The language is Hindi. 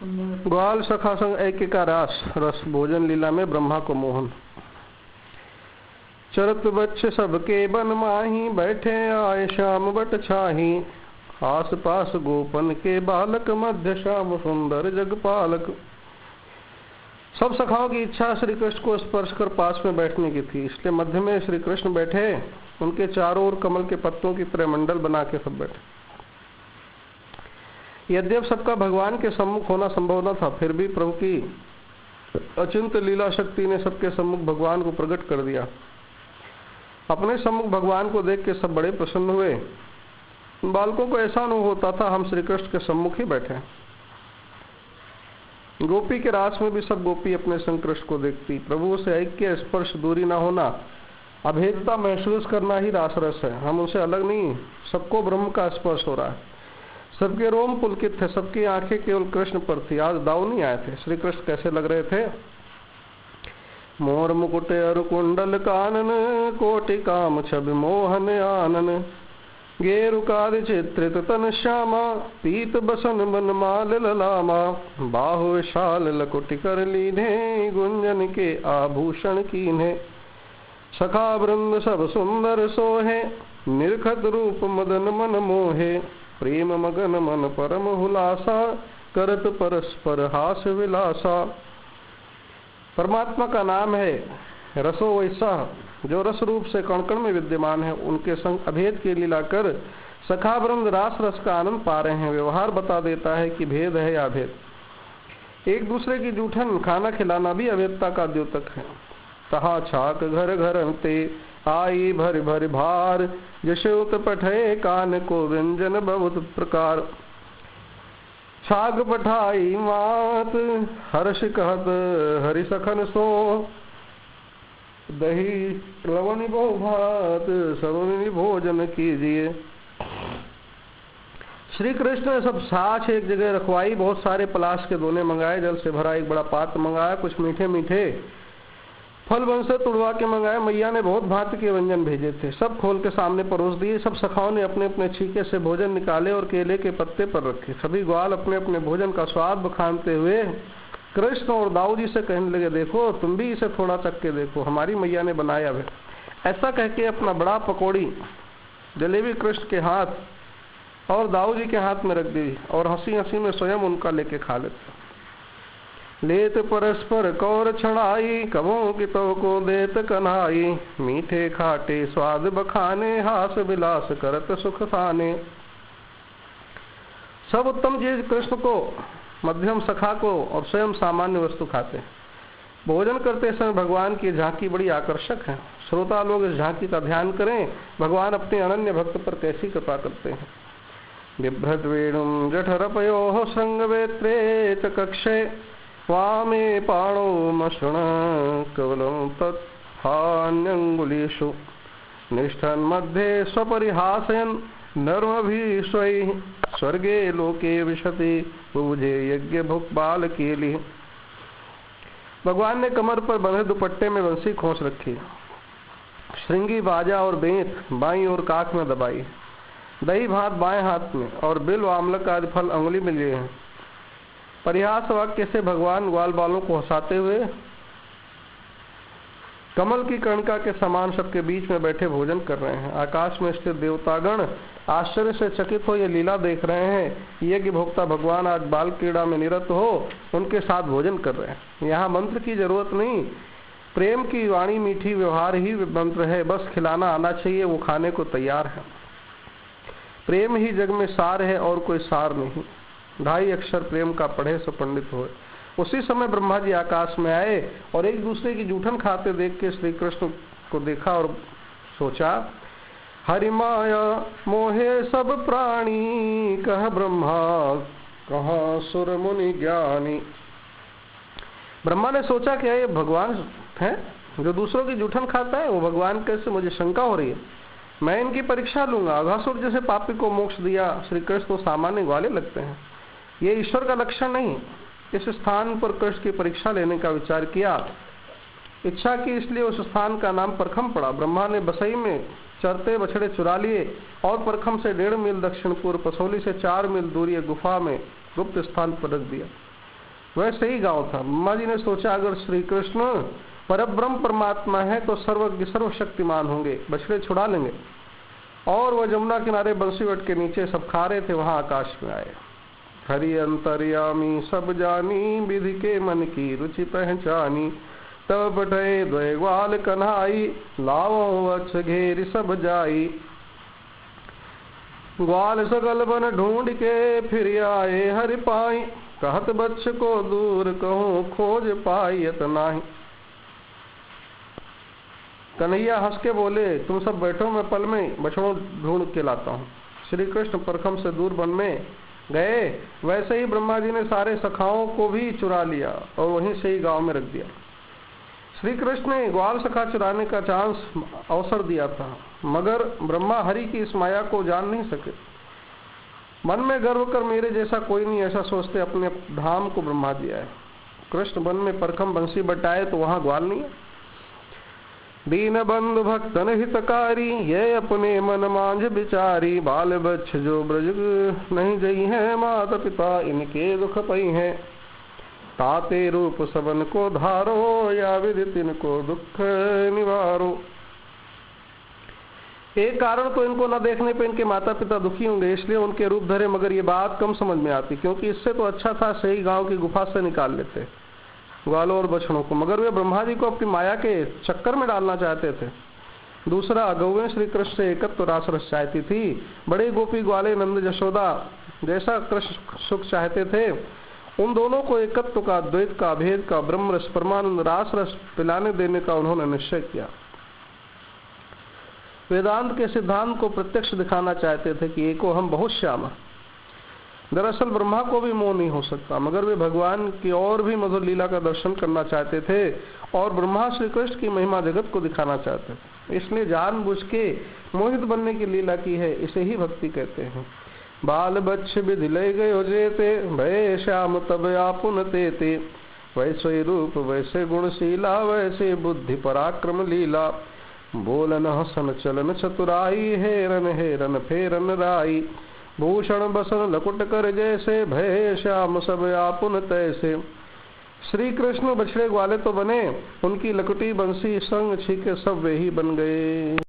ग्वाल सखा संग ऐक्य का रास रस भोजन लीला में ब्रह्मा को मोहन। चरत बच्चे सबके बन माही, बैठे आए श्याम बट छाही। आस पास गोपन के बालक, मध्य श्याम सुंदर जगपालक। सब सखाओं की इच्छा श्री कृष्ण को स्पर्श कर पास में बैठने की थी, इसलिए मध्य में श्री कृष्ण बैठे। उनके चारों ओर कमल के पत्तों की तरह मंडल बना के सब बैठे। यद्यप सबका भगवान के सम्मुख होना संभव न था, फिर भी प्रभु की अचिंत लीला शक्ति ने सबके सम्मुख भगवान को प्रकट कर दिया। अपने सम्मुख भगवान को देख के सब बड़े प्रसन्न हुए। बालकों को ऐसा अनुभव होता था हम श्री कृष्ण के सम्मुख ही बैठे। गोपी के रास में भी सब गोपी अपने संग कृष्ण को देखती। प्रभु से ऐक्य स्पर्श दूरी ना होना, अभेदता महसूस करना ही रास रस है। हम उनसे अलग नहीं, सबको ब्रह्म का स्पर्श हो रहा है। सबके रोम पुलकित थे, सबकी आंखें केवल कृष्ण पर थी। आज दाऊ नहीं आए थे। श्री कृष्ण कैसे लग रहे थे? मोर मुकुट अरु कुंडल कानन, कोटि काम छब मोहन आनन। गेरुकाद चित्रित तन श्यामा, पीत बसन बन माल ललामा। बाहु विशाल लकुटि कर लीधे, गुंजन के आभूषण कीन्हे। सखा वृंद सब सुंदर सोहे, निरखत रूप मदन मन मोहे। प्रेम मगन मन परम हुलासा, करत परस्पर हास विलासा। परमात्मा का नाम है रसो वैसा, जो रस रूप से कण कण में विद्यमान है। उनके संग अभेद की लीला कर सखा वृंद रास रस का आनंद पा रहे हैं। व्यवहार बता देता है कि भेद है या भेद। एक दूसरे की जूठन खाना खिलाना भी अभेदता का द्योतक है। तहा छाक घर घर अंते, आई भर भर भार। जशोत पठे कान को व्यंजन बहुत प्रकार। छाग पठाई मात, हर्ष कहत हरि सखन सो। दही लवण बहु भात, सर्वनि भोजन कीजिए। श्री कृष्ण ने सब साछ एक जगह रखवाई। बहुत सारे पलाश के दोने मंगाए, जल से भरा एक बड़ा पात्र मंगाया। कुछ मीठे मीठे फल वन से तुड़वा के मंगाए। मैया ने बहुत भांति के व्यंजन भेजे थे, सब खोल के सामने परोस दिए। सब सखाओं ने अपने अपने छीके से भोजन निकाले और केले के पत्ते पर रखे। सभी ग्वाल अपने अपने भोजन का स्वाद बखानते हुए कृष्ण और दाऊ जी से कहने लगे, देखो तुम भी इसे थोड़ा चख के देखो, हमारी मैया ने बनाया है। ऐसा कह के अपना बड़ा पकौड़ी जलेबी कृष्ण के हाथ और दाऊ जी के हाथ में रख दी और हंसी हंसी में स्वयं उनका लेके खा लेते। लेत परस्पर कौर छड़ाई, कबों की तो को देत कन्हाई। मीठे खाटे स्वाद बखाने, हास विलास करत सुख साने। सब उत्तम चीज कृष्ण को, मध्यम सखा को और स्वयं सामान्य वस्तु खाते। भोजन करते समय भगवान की झांकी बड़ी आकर्षक है। श्रोता लोग इस झांकी का ध्यान करें, भगवान अपने अनन्य भक्त पर कैसी कृपा करते हैं। बिभ्रत वेणुम जठरपयो श्रृंगवेत्रे च कक्षे। वामे पाणो मशृण कवलं तत्हान्यंगुलीषु। निष्ठन मध्ये स्वपरिहासयन् नर्मभिस्वैः। स्वर्गे लोके विशति बुभुजे यज्ञ भुक् बालकेलिः। भगवान ने कमर पर बंधे दुपट्टे में बंसी खोस रखी। श्रृंगी बाजा और बेंत बाईं और काख में दबाई। दही भात बाएं हाथ में और बिल आमलक आदि फल अंगुली में लिए हैं। परिहास वाक्य से भगवान ग्वाल बालों को हंसाते हुए कमल की कणिका के समान सबके बीच में बैठे भोजन कर रहे हैं। आकाश में स्थित देवतागण आश्चर्य से चकित हो ये लीला देख रहे हैं। ये कि भोक्ता भगवान आज बाल क्रीड़ा में निरत हो उनके साथ भोजन कर रहे हैं। यहाँ मंत्र की जरूरत नहीं, प्रेम की वाणी मीठी व्यवहार ही मंत्र है। बस खिलाना आना चाहिए, वो खाने को तैयार है। प्रेम ही जग में सार है और कोई सार नहीं। 2.5 अक्षर प्रेम का पढ़े सो पंडित होए। उसी समय ब्रह्मा जी आकाश में आए और एक दूसरे की जूठन खाते देख के श्री कृष्ण को देखा और सोचा, हरि माया मोहे सब प्राणी। कह ब्रह्मा कहाँ सुर मुनि ज्ञानी। ब्रह्मा ने सोचा क्या ये भगवान है जो दूसरों की जूठन खाता है? वो भगवान कैसे? मुझे शंका हो रही है, मैं इनकी परीक्षा लूंगा। अघासुर जैसे पापी को मोक्ष दिया श्री कृष्ण तो सामान्य ग्वाले लगते हैं, ये ईश्वर का लक्षण नहीं। इस स्थान पर कृष्ण की परीक्षा लेने का विचार किया, इच्छा की, इसलिए उस स्थान का नाम परखम पड़ा। ब्रह्मा ने बसई में चरते बछड़े चुरा लिए और परखम से 1.5 मील दक्षिण पूर्व, पसौली से 4 मील दूरी गुफा में गुप्त स्थान पर रख दिया। वैसे ही गांव था। ब्रह्मा जी ने सोचा अगर श्री कृष्ण परब्रह्म परमात्मा है तो सर्वज्ञ सर्वशक्तिमान होंगे, बछड़े छुड़ा लेंगे। और वह जमुना किनारे बंसीवट के नीचे सब खा रहे थे, वहां आकाश में आए। हरि अंतर्यामी सब जानी, विधि के मन की रुचि पहचानी। तब बटे द्वय ग्वाल कन्हाई, लावो वत्स घेर सब जाई। ग्वाल सगल बन ढूंढ के फिर आए हरि पाई। कहत बच्छ को दूर कहूँ, खोज पायत नाही। कन्हैया हंस के बोले, तुम सब बैठो, मैं पल में बछड़ों ढूंढ के लाता हूँ। श्री कृष्ण परखम से दूर वन में गए। वैसे ही ब्रह्मा जी ने सारे सखाओं को भी चुरा लिया और वहीं से ही गांव में रख दिया। श्री कृष्ण ने ग्वाल सखा चुराने का चांस अवसर दिया था, मगर ब्रह्मा हरि की इस माया को जान नहीं सके। मन में गर्व कर मेरे जैसा कोई नहीं, ऐसा सोचते अपने धाम को ब्रह्मा दिया है। कृष्ण वन में परखम बंसी बटाए तो वहां ग्वाल नहीं है। दीन बंधु भक्तन हितकारी, ये अपने मन मांझ बिचारी। बाल बच्छ जो ब्रज नहीं जई है, माता पिता इनके दुख पई है। ताते रूप सबन को धारो, या विदित इनको दुख निवारो। एक कारण तो इनको न देखने पे इनके माता पिता दुखी होंगे, इसलिए उनके रूप धरे, मगर ये बात कम समझ में आती, क्योंकि इससे तो अच्छा था सही गांव की गुफा से निकाल लेते ग्वालों और बछड़ों को, मगर वे ब्रह्मा जी को अपनी माया के चक्कर में डालना चाहते थे। दूसरा, गौएं श्री कृष्ण से एकत्व रास रस चाहती थी। बड़े गोपी ग्वाले नंद यशोदा जैसा कृष्ण सुख चाहते थे, उन दोनों को एकत्व का, द्वैत का, भेद का, ब्रह्म रस परमानंद रास रस पिलाने देने का उन्होंने निश्चय किया। वेदांत के सिद्धांत को प्रत्यक्ष दिखाना चाहते थे कि एको हम बहुत श्याम। दरअसल ब्रह्मा को भी मोह नहीं हो सकता, मगर वे भगवान की और भी मधुर लीला का दर्शन करना चाहते थे, और ब्रह्मा श्री कृष्ण की महिमा जगत को दिखाना चाहते थे, इसलिए जानबूझ के मोहित बनने की लीला की है। इसे ही भक्ति कहते हैं। बाल बच्छ विधि ले गयो जेते, भय श्याम तब आपुन तेते। वैसे रूप वैसे गुणशीला, वैसे बुद्धि पराक्रम लीला। बोलन हसन चलन चतुराई, हेरन हेरन फेरन राई। भूषण बसन लकुट कर जैसे, भय श्याम सब आपुन तैसे। श्री कृष्ण बछड़े ग्वाले तो बने, उनकी लकुटी बंसी संग छीके सब वे ही बन गए।